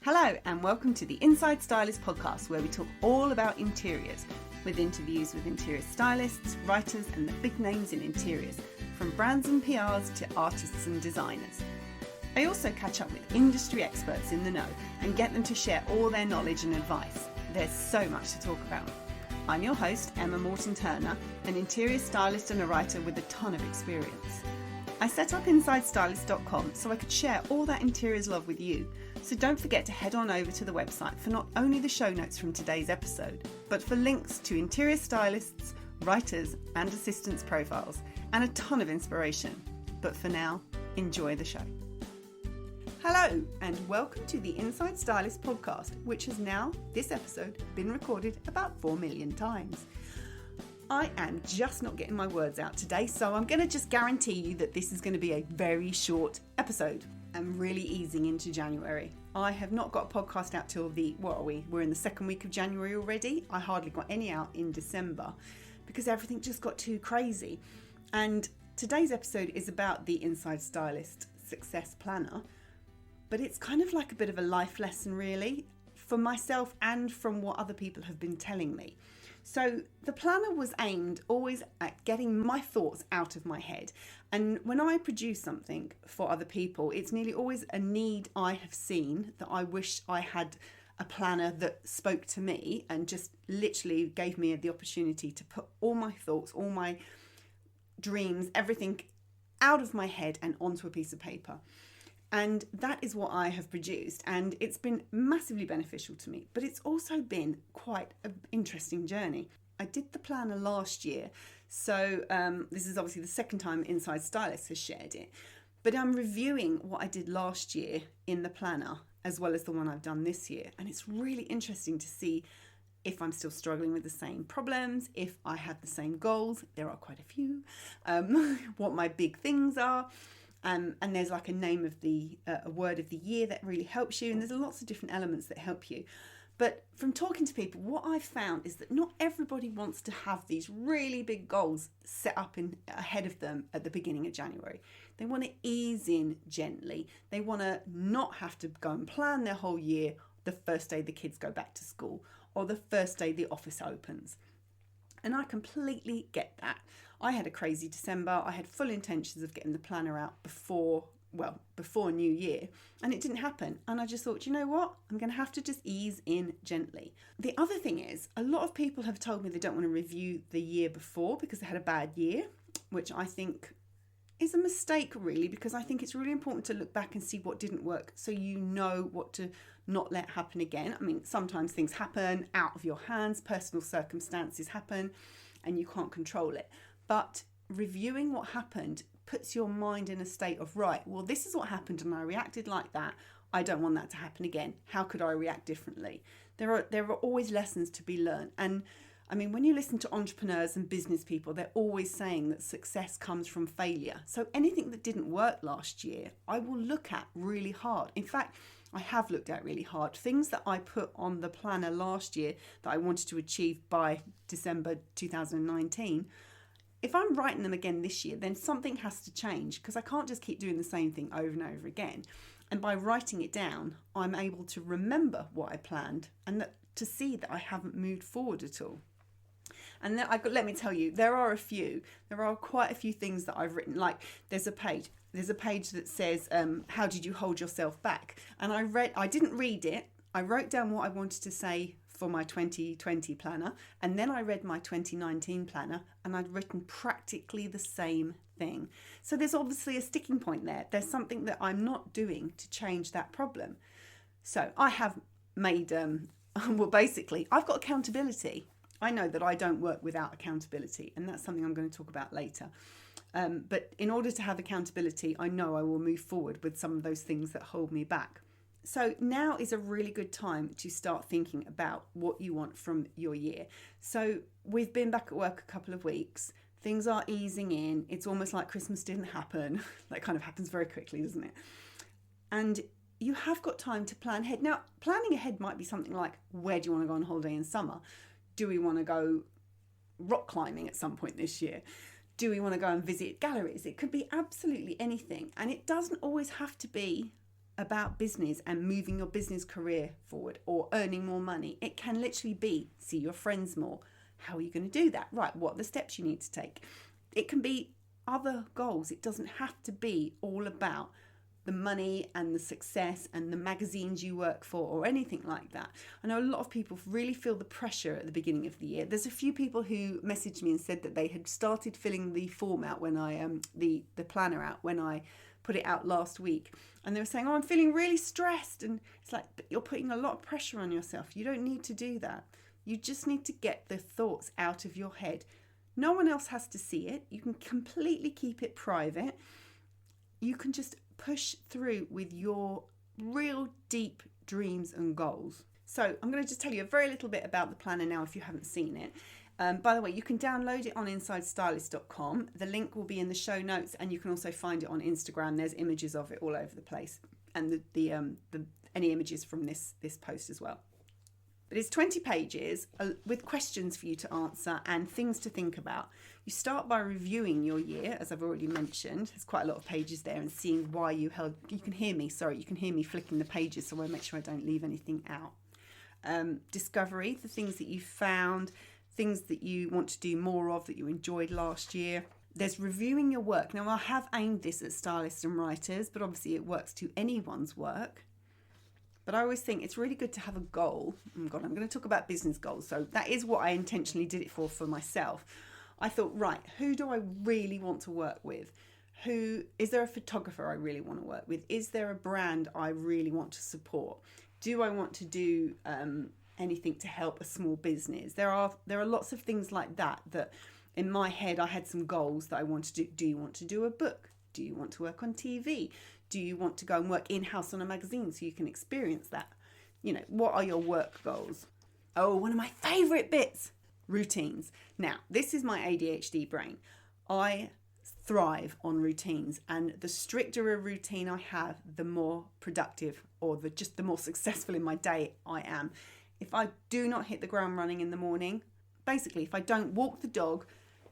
Hello and welcome to the Inside Stylist podcast, where we talk all about interiors with interviews with interior stylists, writers and the big names in interiors, from brands and PRs to artists and designers. I also catch up with industry experts in the know and get them to share all their knowledge and advice. There's so much to talk about. I'm your host, Emma Morton-Turner, an interior stylist and a writer with a ton of experience. I set up InsideStylist.com so I could share all that interiors love with you. So don't forget to head on over to the website for not only the show notes from today's episode, but for links to interior stylists, writers and assistants profiles, and a ton of inspiration. But for now, enjoy the show. Hello and welcome to the Inside Stylist podcast, which has now, this episode, been recorded about 4 million times. I am just not getting my words out today, so I'm going to just guarantee you that this is going to be a very short episode. I'm really easing into January. I have not got a podcast out till we're in the second week of January already. I hardly got any out in December because everything just got too crazy. And today's episode is about the Inside Stylist Success Planner, but it's kind of like a bit of a life lesson really, for myself and from what other people have been telling me. So the planner was aimed always at getting my thoughts out of my head. And when I produce something for other people, it's nearly always a need I have seen that I wish I had a planner that spoke to me and just literally gave me the opportunity to put all my thoughts, all my dreams, everything out of my head and onto a piece of paper. And that is what I have produced, and it's been massively beneficial to me, but it's also been quite an interesting journey. I did the planner last year, so this is obviously the second time Inside Stylist has shared it, but I'm reviewing what I did last year in the planner as well as the one I've done this year, and it's really interesting to see if I'm still struggling with the same problems, if I have the same goals, there are quite a few, what my big things are. And there's like a name of a word of the year that really helps you. And there's lots of different elements that help you. But from talking to people, what I've found is that not everybody wants to have these really big goals set up ahead of them at the beginning of January. They want to ease in gently. They want to not have to go and plan their whole year the first day the kids go back to school or the first day the office opens. And I completely get that. I had a crazy December. I had full intentions of getting the planner out before New Year, and it didn't happen. And I just thought, you know what? I'm going to have to just ease in gently. The other thing is, a lot of people have told me they don't want to review the year before because they had a bad year, which I think is a mistake really, because I think it's really important to look back and see what didn't work so you know what to not let happen again. I mean, sometimes things happen out of your hands, personal circumstances happen and you can't control it. But reviewing what happened puts your mind in a state of, right, well, this is what happened and I reacted like that. I don't want that to happen again. How could I react differently? There are always lessons to be learned. And I mean, when you listen to entrepreneurs and business people, they're always saying that success comes from failure. So anything that didn't work last year, I will look at really hard. In fact, I have looked at really hard. Things that I put on the planner last year that I wanted to achieve by December 2019, if I'm writing them again this year, then something has to change because I can't just keep doing the same thing over and over again. And by writing it down, I'm able to remember what I planned and to see that I haven't moved forward at all. And then let me tell you, there are quite a few things that I've written. Like there's a page that says, how did you hold yourself back? And I didn't read it. I wrote down what I wanted to say for my 2020 planner. And then I read my 2019 planner and I'd written practically the same thing. So there's obviously a sticking point there. There's something that I'm not doing to change that problem. So I have made, basically I've got accountability. I know that I don't work without accountability, and that's something I'm going to talk about later. But in order to have accountability, I know I will move forward with some of those things that hold me back. So now is a really good time to start thinking about what you want from your year. So we've been back at work a couple of weeks. Things are easing in. It's almost like Christmas didn't happen. That kind of happens very quickly, doesn't it? And you have got time to plan ahead. Now, planning ahead might be something like, where do you want to go on holiday in summer? Do we want to go rock climbing at some point this year? Do we want to go and visit galleries? It could be absolutely anything. And it doesn't always have to be about business and moving your business career forward or earning more money. It can literally be see your friends more. How are you going to do that? Right, what are the steps you need to take? It can be other goals. It doesn't have to be all about the money and the success and the magazines you work for or anything like that. I know a lot of people really feel the pressure at the beginning of the year. There's a few people who messaged me and said that they had started filling the form out when I the planner out when I put it out last week, and they were saying, oh, I'm feeling really stressed. And it's like, but you're putting a lot of pressure on yourself. You don't need to do that. You just need to get the thoughts out of your head. No one else has to see it. You can completely keep it private. You can just push through with your real deep dreams and goals. So I'm going to just tell you a very little bit about the planner now if you haven't seen it. By the way, you can download it on InsideStylist.com. The link will be in the show notes, and you can also find it on Instagram. There's images of it all over the place, and the any images from this post as well. But it's 20 pages with questions for you to answer and things to think about. You start by reviewing your year, as I've already mentioned. There's quite a lot of pages there, and seeing why you held. You can hear me flicking the pages, so I want to make sure I don't leave anything out. Discovery, the things that you found, things that you want to do more of that you enjoyed last year. There's reviewing your work. Now, I have aimed this at stylists and writers, but obviously it works to anyone's work. But I always think it's really good to have a goal. Oh God, I'm going to talk about business goals. So that is what I intentionally did it for myself. I thought, right, who do I really want to work with? Is there a photographer I really want to work with? Is there a brand I really want to support? Do I want to do anything to help a small business? There are lots of things like that in my head I had some goals that I want to do. Do you want to do a book? Do you want to work on TV? Do you want to go and work in-house on a magazine so you can experience that? You know, what are your work goals? Oh, one of my favourite bits, routines. Now, this is my ADHD brain. I thrive on routines, and the stricter a routine I have, the more productive or the more successful in my day I am. If I do not hit the ground running in the morning, basically if I don't walk the dog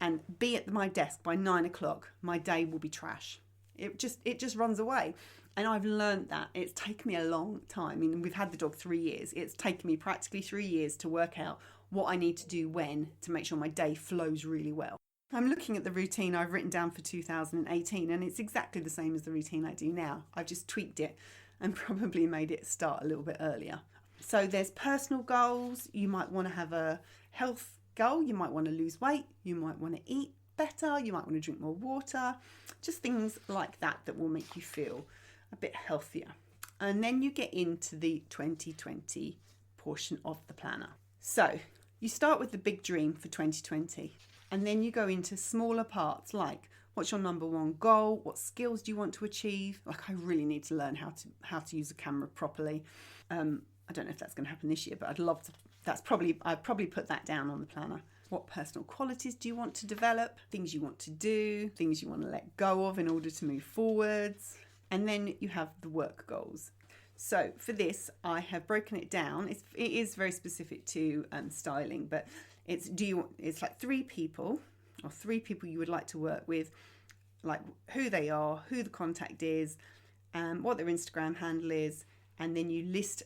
and be at my desk by 9 o'clock, my day will be trash. It just runs away. And I've learned that. It's taken me a long time. I mean, we've had the dog 3 years. It's taken me practically 3 years to work out what I need to do when to make sure my day flows really well. I'm looking at the routine I've written down for 2018, and it's exactly the same as the routine I do now. I've just tweaked it and probably made it start a little bit earlier. So there's personal goals. You might want to have a health goal. You might want to lose weight. You might want to eat better. You might want to drink more water. Just things like that will make you feel a bit healthier. And then you get into the 2020 portion of the planner. So you start with the big dream for 2020, and then you go into smaller parts like what's your number one goal? What skills do you want to achieve? Like, I really need to learn how to use a camera properly. I don't know if that's going to happen this year, but I'd love to. I'd probably put that down on the planner. What personal qualities do you want to develop? Things you want to do, things you want to let go of in order to move forwards. And then you have the work goals. So for this, I have broken it down. It is very specific to styling, but it's like 3 people you would like to work with, like who they are, who the contact is, what their Instagram handle is, and then you list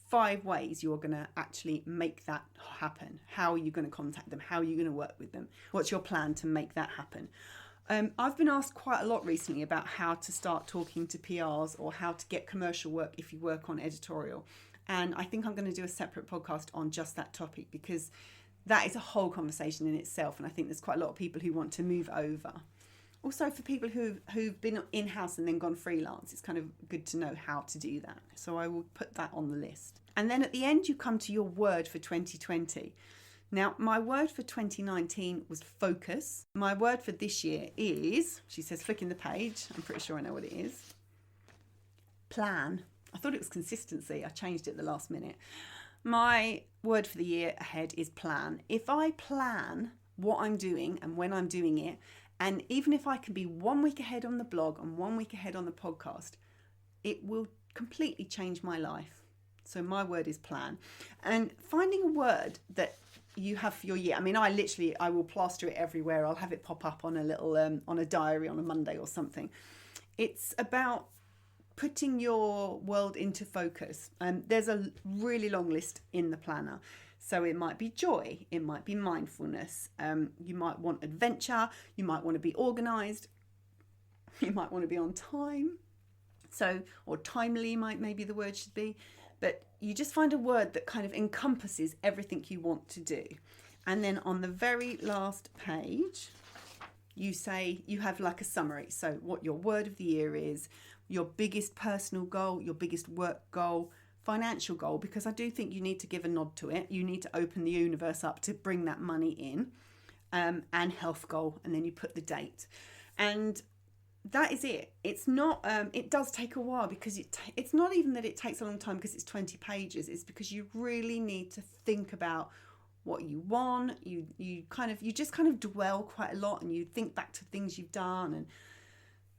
5 ways you're going to actually make that happen. How are you going to contact them? How are you going to work with them? What's your plan to make that happen? I've been asked quite a lot recently about how to start talking to PRs or how to get commercial work if you work on editorial. And I think I'm going to do a separate podcast on just that topic, because that is a whole conversation in itself. And I think there's quite a lot of people who want to move over. Also, for people who've been in-house and then gone freelance, it's kind of good to know how to do that. So I will put that on the list. And then at the end, you come to your word for 2020. Now, my word for 2019 was focus. My word for this year is, she says, flicking the page. I'm pretty sure I know what it is. Plan. I thought it was consistency. I changed it at the last minute. My word for the year ahead is plan. If I plan what I'm doing and when I'm doing it, and even if I can be 1 week ahead on the blog and 1 week ahead on the podcast, it will completely change my life. So my word is plan. And finding a word that you have for your year. I mean, I will plaster it everywhere. I'll have it pop up on a little, on a diary on a Monday or something. It's about putting your world into focus. There's a really long list in the planner. So it might be joy, it might be mindfulness, you might want adventure, you might want to be organised, you might want to be on time. So, or timely maybe the word should be. But you just find a word that kind of encompasses everything you want to do. And then on the very last page, you say, you have like a summary. So what your word of the year is, your biggest personal goal, your biggest work goal, financial goal, because I do think you need to give a nod to it. You need to open the universe up to bring that money in, and health goal. And then you put the date. And that is it. It's not, it does take a while, because it's not even that it takes a long time because it's 20 pages. It's because you really need to think about what you want. You just kind of dwell quite a lot, and you think back to things you've done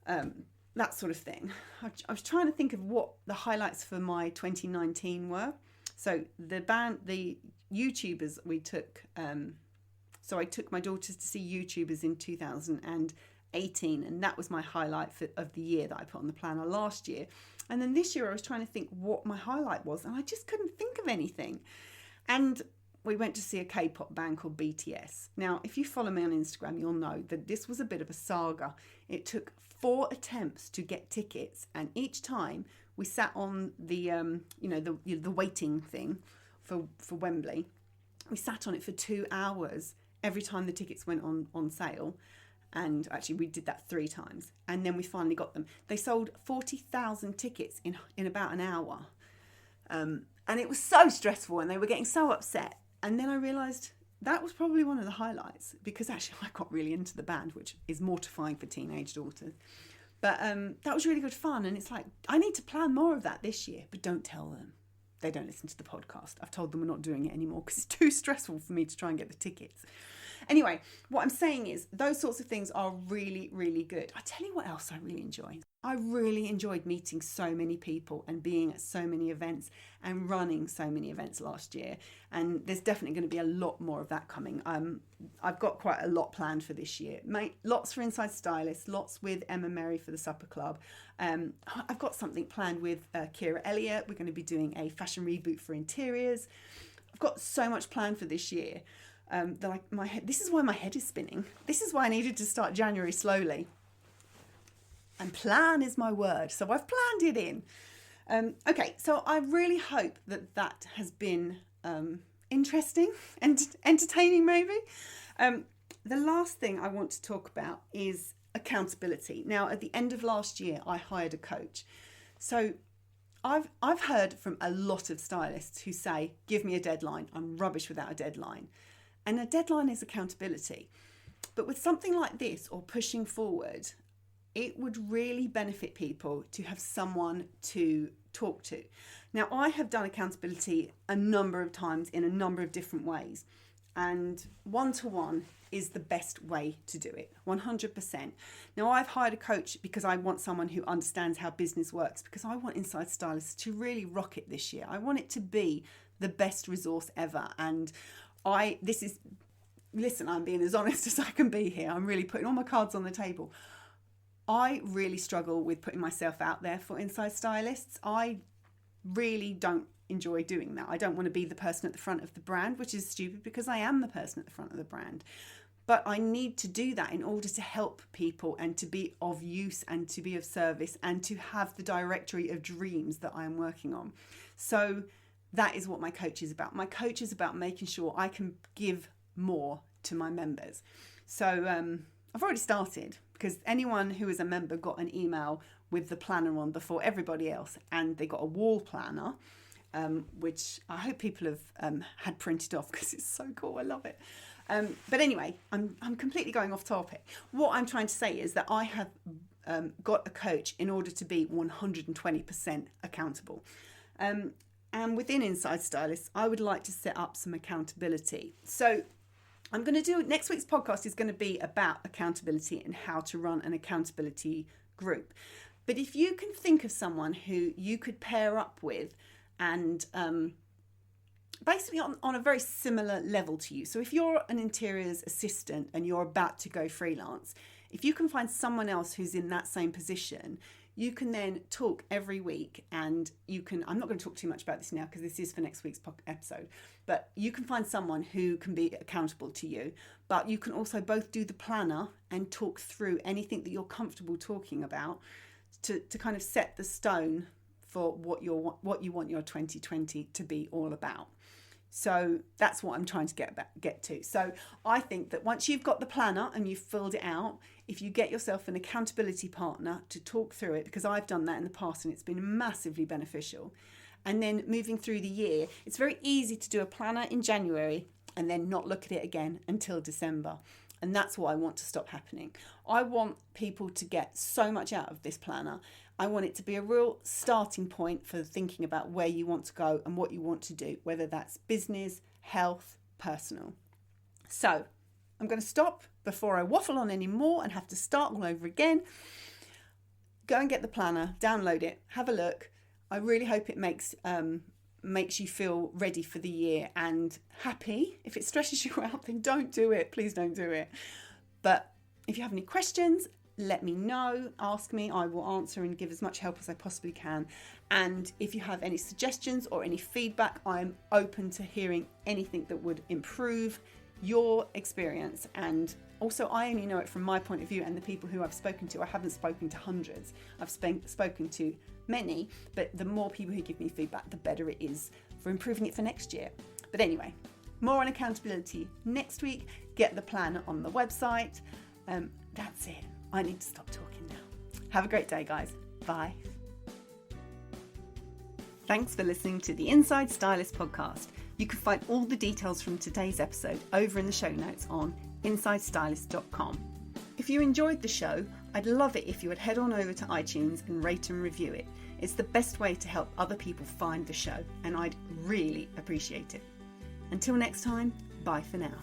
and that sort of thing. I was trying to think of what the highlights for my 2019 were. So the YouTubers we took, so I took my daughters to see YouTubers in 2018, and that was my highlight of the year that I put on the planner last year. And then this year I was trying to think what my highlight was, and I just couldn't think of anything. And we went to see a K-pop band called BTS. Now, if you follow me on Instagram, you'll know that this was a bit of a saga. It took 4 attempts to get tickets, and each time we sat on the the waiting thing for Wembley. We sat on it for 2 hours every time the tickets went on sale. And actually we did that 3 times, and then we finally got them. They sold 40,000 tickets in about an hour, and it was so stressful, and they were getting so upset. And then I realised that was probably one of the highlights, because actually I got really into the band, which is mortifying for teenage daughters. But that was really good fun, and it's like, I need to plan more of that this year, but don't tell them. They don't listen to the podcast. I've told them we're not doing it anymore because it's too stressful for me to try and get the tickets. Anyway, what I'm saying is those sorts of things are really, really good. I tell you what else I really enjoy. I really enjoyed meeting so many people and being at so many events and running so many events last year. And there's definitely going to be a lot more of that coming. I've got quite a lot planned for this year. Lots for Inside Stylist, lots with Emma Mary for the Supper Club. I've got something planned with Kira Elliott. We're going to be doing a fashion reboot for interiors. I've got so much planned for this year. This is why my head is spinning. This is why I needed to start January slowly. And plan is my word. So I've planned it in. Okay, so I really hope that has been interesting and entertaining maybe. The last thing I want to talk about is accountability. Now, at the end of last year, I hired a coach. So I've heard from a lot of stylists who say, give me a deadline. I'm rubbish without a deadline. And a deadline is accountability. But with something like this, or pushing forward, it would really benefit people to have someone to talk to. Now, I have done accountability a number of times in a number of different ways, and one-to-one is the best way to do it, 100%. Now, I've hired a coach because I want someone who understands how business works, because I want Inside Stylists to really rock it this year. I want it to be the best resource ever. And listen, I'm being as honest as I can be here. I'm really putting all my cards on the table. I really struggle with putting myself out there for Inside Stylists. I really don't enjoy doing that. I don't want to be the person at the front of the brand, which is stupid because I am the person at the front of the brand. But I need to do that in order to help people and to be of use and to be of service and to have the directory of dreams that I am working on. So that is what my coach is about. My coach is about making sure I can give more to my members. So I've already started, because anyone who is a member got an email with the planner on before everybody else, and they got a wall planner, which I hope people have had printed off, because it's so cool. I love it. But anyway, I'm completely going off topic. What I'm trying to say is that I have got a coach in order to be 120% accountable. And within Inside Stylists, I would like to set up some accountability. So I'm going to do, next week's podcast is going to be about accountability and how to run an accountability group. But if you can think of someone who you could pair up with and basically on a very similar level to you. So if you're an interiors assistant and you're about to go freelance, if you can find someone else who's in that same position you can then talk every week, and I'm not going to talk too much about this now because this is for next week's episode, but you can find someone who can be accountable to you, but you can also both do the planner and talk through anything that you're comfortable talking about to kind of set the stone for what you want your 2020 to be all about. So that's what I'm trying to get to. So I think that once you've got the planner and you've filled it out, if you get yourself an accountability partner to talk through it, because I've done that in the past and it's been massively beneficial. And then moving through the year, it's very easy to do a planner in January and then not look at it again until December. And that's what I want to stop happening. I want people to get so much out of this planner. I want it to be a real starting point for thinking about where you want to go and what you want to do, whether that's business, health, personal. So I'm going to stop before I waffle on anymore and have to start all over again. Go and get the planner, download it, have a look. I really hope it makes you feel ready for the year and happy. If it stresses you out, then don't do it. Please don't do it. But if you have any questions, let me know, ask me, I will answer and give as much help as I possibly can. And if you have any suggestions or any feedback, I'm open to hearing anything that would improve your experience. And also, I only know it from my point of view and the people who I've spoken to. I haven't spoken to hundreds. I've spoken to many, but the more people who give me feedback, the better it is for improving it for next year. But anyway, more on accountability next week. Get the planner on the website. That's it. I need to stop talking now. Have a great day, guys. Bye. Thanks for listening to the Inside Stylist podcast. You can find all the details from today's episode over in the show notes on insidestylist.com. If you enjoyed the show, I'd love it if you would head on over to iTunes and rate and review it. It's the best way to help other people find the show, and I'd really appreciate it. Until next time, bye for now.